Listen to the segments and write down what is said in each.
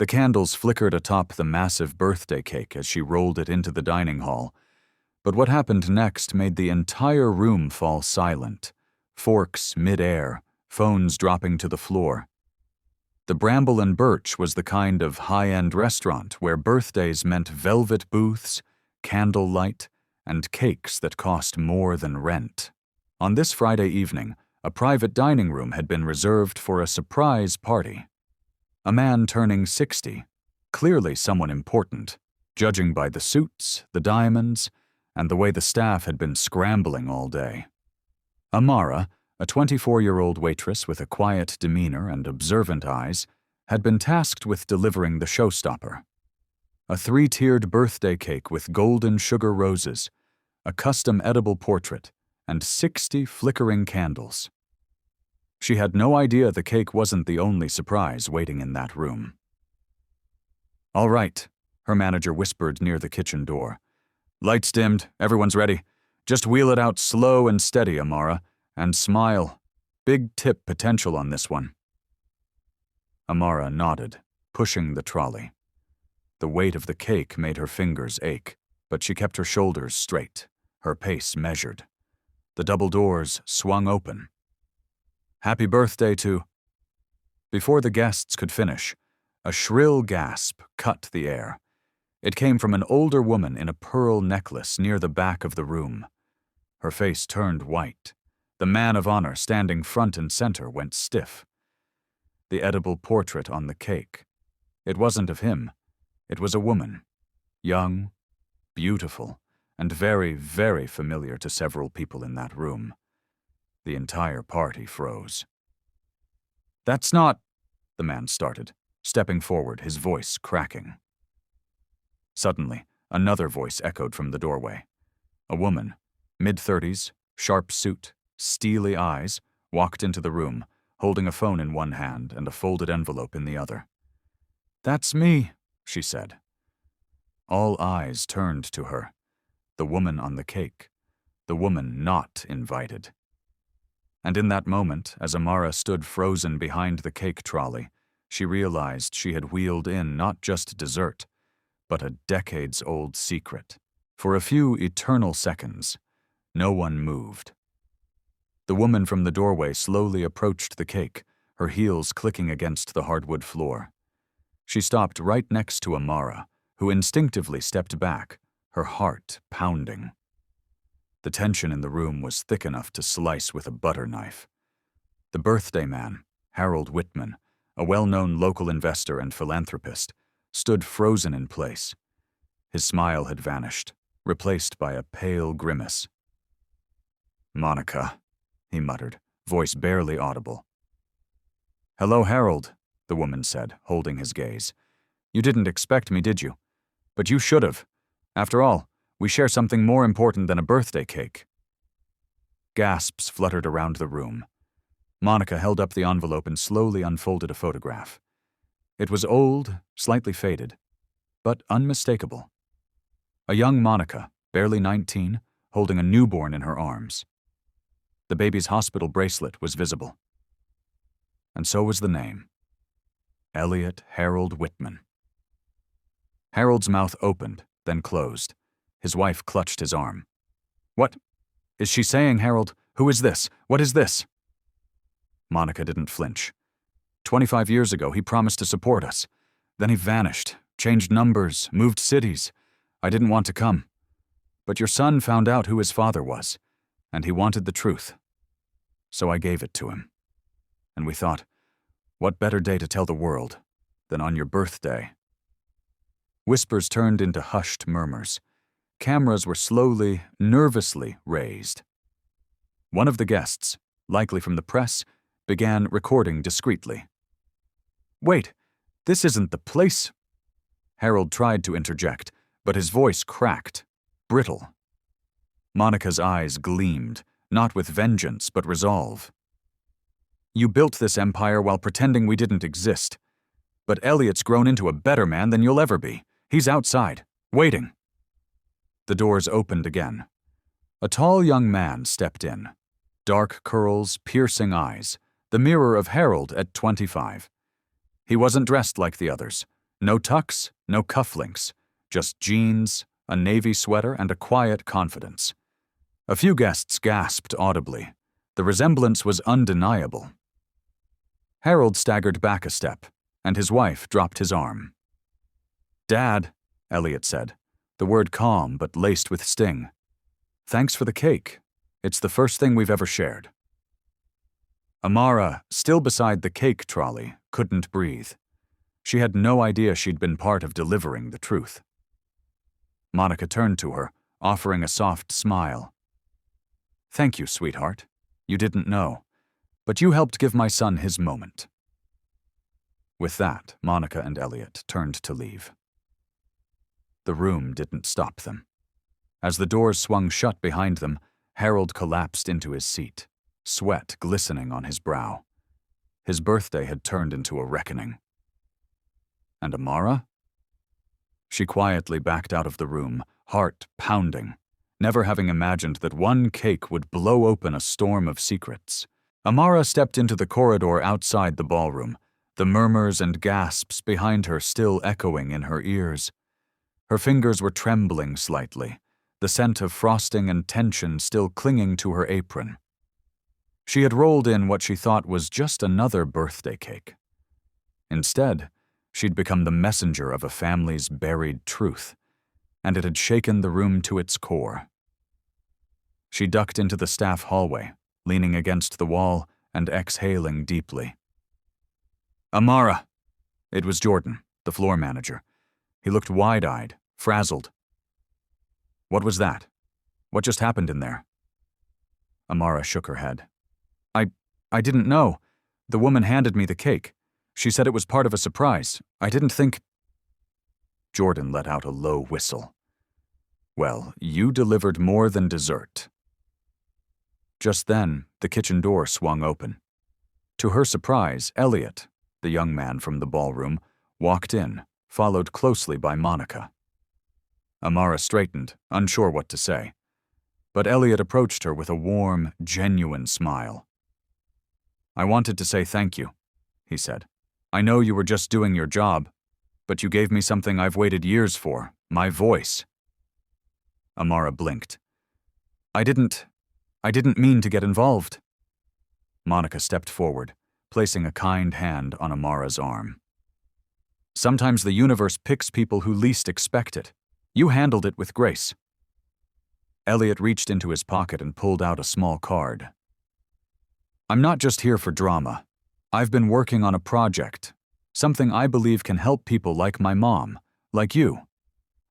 The candles flickered atop the massive birthday cake as she rolled it into the dining hall. But what happened next made the entire room fall silent. Forks mid-air, phones dropping to the floor. The Bramble and Birch was the kind of high-end restaurant where birthdays meant velvet booths, candlelight, and cakes that cost more than rent. On this Friday evening, a private dining room had been reserved for a surprise party. A man turning 60, clearly someone important, judging by the suits, the diamonds, and the way the staff had been scrambling all day. Amara, a 24-year-old waitress with a quiet demeanor and observant eyes, had been tasked with delivering the showstopper. A 3-tiered birthday cake with golden sugar roses, a custom edible portrait, and 60 flickering candles. She had no idea the cake wasn't the only surprise waiting in that room. "All right," her manager whispered near the kitchen door. "Lights dimmed, everyone's ready. Just wheel it out slow and steady, Amara, and smile. Big tip potential on this one." Amara nodded, pushing the trolley. The weight of the cake made her fingers ache, but she kept her shoulders straight, her pace measured. The double doors swung open. "Happy birthday to—" Before the guests could finish, a shrill gasp cut the air. It came from an older woman in a pearl necklace near the back of the room. Her face turned white. The man of honor standing front and center went stiff. The edible portrait on the cake. It wasn't of him. It was a woman. Young, beautiful, and very, very familiar to several people in that room. The entire party froze. "That's not—" the man started, stepping forward, his voice cracking. Suddenly, another voice echoed from the doorway. A woman, mid-30s, sharp suit, steely eyes, walked into the room, holding a phone in one hand and a folded envelope in the other. "That's me," she said. All eyes turned to her. The woman on the cake. The woman not invited. And in that moment, as Amara stood frozen behind the cake trolley, she realized she had wheeled in not just dessert, but a decades-old secret. For a few eternal seconds, no one moved. The woman from the doorway slowly approached the cake, her heels clicking against the hardwood floor. She stopped right next to Amara, who instinctively stepped back, her heart pounding. The tension in the room was thick enough to slice with a butter knife. The birthday man, Harold Whitman, a well-known local investor and philanthropist, stood frozen in place. His smile had vanished, replaced by a pale grimace. "Monica," he muttered, voice barely audible. "Hello, Harold," the woman said, holding his gaze. "You didn't expect me, did you? But you should have. After all, we share something more important than a birthday cake." Gasps fluttered around the room. Monica held up the envelope and slowly unfolded a photograph. It was old, slightly faded, but unmistakable. A young Monica, barely 19, holding a newborn in her arms. The baby's hospital bracelet was visible. And so was the name. Elliot Harold Whitman. Harold's mouth opened, then closed. His wife clutched his arm. "What is she saying, Harold? Who is this? What is this?" Monica didn't flinch. 25 years ago, he promised to support us. Then he vanished, changed numbers, moved cities. I didn't want to come. But your son found out who his father was, and he wanted the truth. So I gave it to him. And we thought, what better day to tell the world than on your birthday? Whispers turned into hushed murmurs. Cameras were slowly, nervously raised. One of the guests, likely from the press, began recording discreetly. "Wait, this isn't the place." Harold tried to interject, but his voice cracked, brittle. Monica's eyes gleamed, not with vengeance but resolve. "You built this empire while pretending we didn't exist. But Elliot's grown into a better man than you'll ever be. He's outside, waiting." The doors opened again. A tall young man stepped in. Dark curls, piercing eyes, the mirror of Harold at 25. He wasn't dressed like the others, No tux, no cufflinks, just jeans, a navy sweater, and a quiet confidence. A few guests gasped audibly. The resemblance was undeniable. Harold staggered back a step, and his wife dropped his arm. "Dad," Elliot said, the word calm but laced with sting. "Thanks for the cake. It's the first thing we've ever shared." Amara, still beside the cake trolley, couldn't breathe. She had no idea she'd been part of delivering the truth. Monica turned to her, offering a soft smile. "Thank you, sweetheart. You didn't know, but you helped give my son his moment." With that, Monica and Elliot turned to leave. The room didn't stop them. As the doors swung shut behind them, Harold collapsed into his seat, sweat glistening on his brow. His birthday had turned into a reckoning. And Amara? She quietly backed out of the room, heart pounding, never having imagined that one cake would blow open a storm of secrets. Amara stepped into the corridor outside the ballroom, the murmurs and gasps behind her still echoing in her ears. Her fingers were trembling slightly, the scent of frosting and tension still clinging to her apron. She had rolled in what she thought was just another birthday cake. Instead, she'd become the messenger of a family's buried truth, and it had shaken the room to its core. She ducked into the staff hallway, leaning against the wall and exhaling deeply. "Amara!" It was Jordan, the floor manager. He looked wide-eyed, frazzled. "What was that? What just happened in there?" Amara shook her head. I didn't know. The woman handed me the cake. She said it was part of a surprise. I didn't think—" Jordan let out a low whistle. "Well, you delivered more than dessert." Just then, the kitchen door swung open. To her surprise, Elliot, the young man from the ballroom, walked in, followed closely by Monica. Amara straightened, unsure what to say. But Elliot approached her with a warm, genuine smile. "I wanted to say thank you," he said. "I know you were just doing your job, but you gave me something I've waited years for, my voice." Amara blinked. I didn't mean to get involved." Monica stepped forward, placing a kind hand on Amara's arm. "Sometimes the universe picks people who least expect it. You handled it with grace." Elliot reached into his pocket and pulled out a small card. "I'm not just here for drama. I've been working on a project, something I believe can help people like my mom, like you.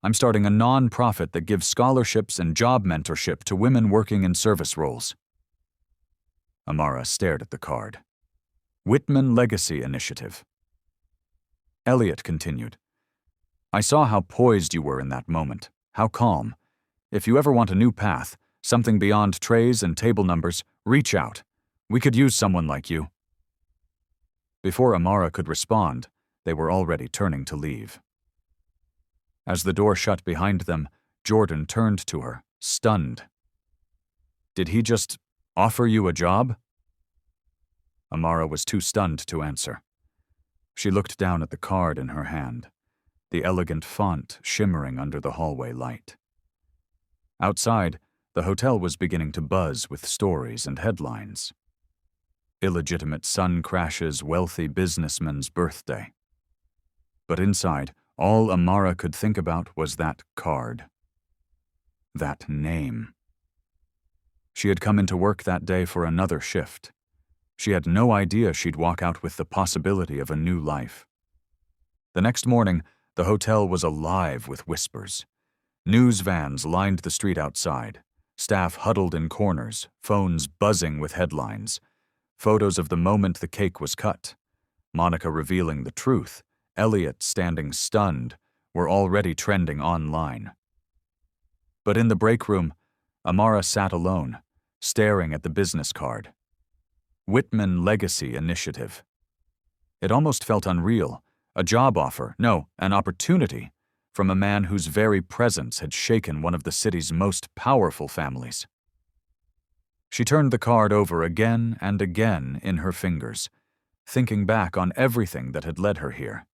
I'm starting a non-profit that gives scholarships and job mentorship to women working in service roles." Amara stared at the card. "Whitman Legacy Initiative." Elliot continued. "I saw how poised you were in that moment, how calm. If you ever want a new path, something beyond trays and table numbers, reach out. We could use someone like you." Before Amara could respond, they were already turning to leave. As the door shut behind them, Jordan turned to her, stunned. "Did he just offer you a job?" Amara was too stunned to answer. She looked down at the card in her hand, the elegant font shimmering under the hallway light. Outside, the hotel was beginning to buzz with stories and headlines. Illegitimate son crashes wealthy businessman's birthday. But inside, all Amara could think about was that card. That name. She had come into work that day for another shift. She had no idea she'd walk out with the possibility of a new life. The next morning, the hotel was alive with whispers. News vans lined the street outside, staff huddled in corners, phones buzzing with headlines. Photos of the moment the cake was cut, Monica revealing the truth, Elliot standing stunned, were already trending online. But in the break room, Amara sat alone, staring at the business card. Whitman Legacy Initiative. It almost felt unreal, a job offer, no, an opportunity, from a man whose very presence had shaken one of the city's most powerful families. She turned the card over again and again in her fingers, thinking back on everything that had led her here.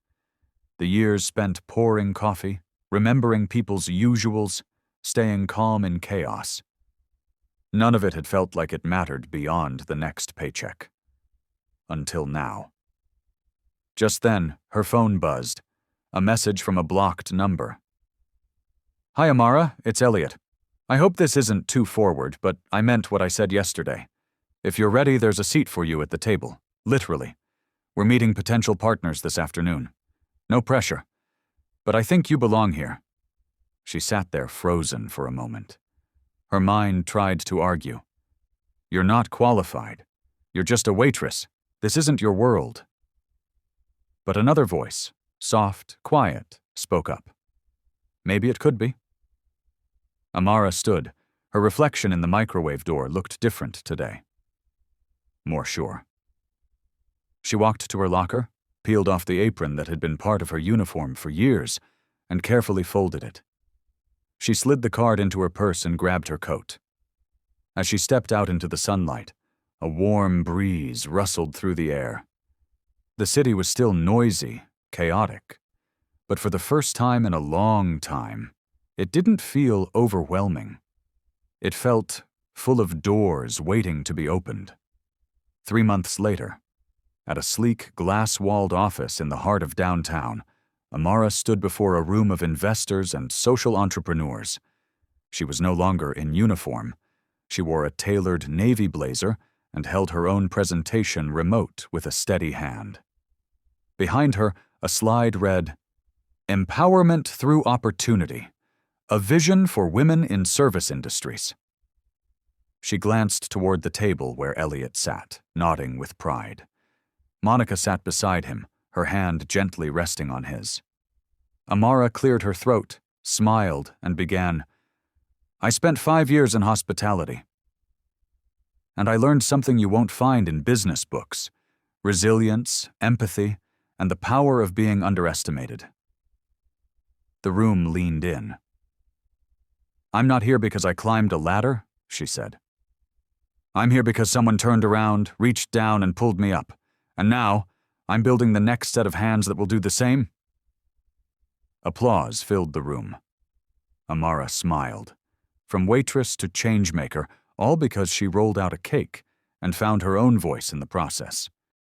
The years spent pouring coffee, remembering people's usuals, staying calm in chaos. None of it had felt like it mattered beyond the next paycheck. Until now. Just then, her phone buzzed. A message from a blocked number. "Hi, Amara, it's Elliot. I hope this isn't too forward, but I meant what I said yesterday. If you're ready, there's a seat for you at the table. Literally. We're meeting potential partners this afternoon. No pressure. But I think you belong here." She sat there frozen for a moment. Her mind tried to argue. "You're not qualified. You're just a waitress. This isn't your world." But another voice, soft, quiet, spoke up. Maybe it could be. Amara stood. Her reflection in the microwave door looked different today. More sure. She walked to her locker, peeled off the apron that had been part of her uniform for years, and carefully folded it. She slid the card into her purse and grabbed her coat. As she stepped out into the sunlight, a warm breeze rustled through the air. The city was still noisy, chaotic, but for the first time in a long time, it didn't feel overwhelming. It felt full of doors waiting to be opened. 3 months later, at a sleek, glass-walled office in the heart of downtown, Amara stood before a room of investors and social entrepreneurs. She was no longer in uniform. She wore a tailored navy blazer and held her own presentation remote with a steady hand. Behind her, a slide read, "Empowerment through Opportunity, a vision for women in service industries." She glanced toward the table where Elliot sat, nodding with pride. Monica sat beside him, her hand gently resting on his. Amara cleared her throat, smiled, and began, "I spent 5 years in hospitality. And I learned something you won't find in business books: resilience, empathy, and the power of being underestimated." The room leaned in. "I'm not here because I climbed a ladder," she said. "I'm here because someone turned around, reached down, and pulled me up. And now, I'm building the next set of hands that will do the same." Applause filled the room. Amara smiled. From waitress to changemaker, all because she rolled out a cake and found her own voice in the process.